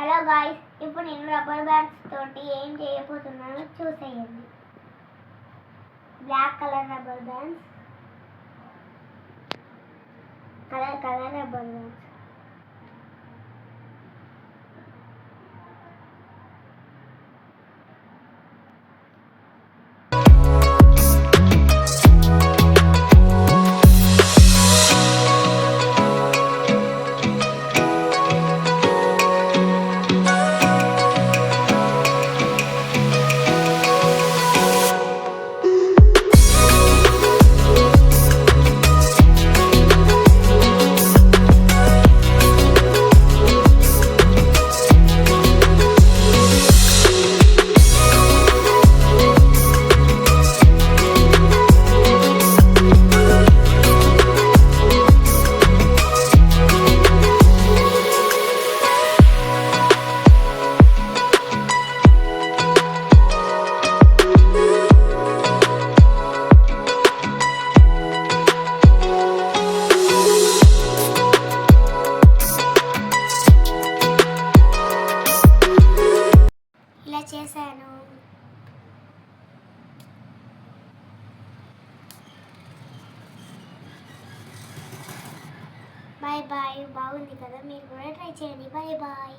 Hello guys, ఇప్పుడు నేను rubber bands తోటి ఏం చేయబోతున్నానో చూసేయండి. Black colour rubber bands, colour rubber bands. ఇలా చేశాను. Bye bye. బాగుంది కదా, మీరు కూడా ట్రై చేయండి. Bye bye.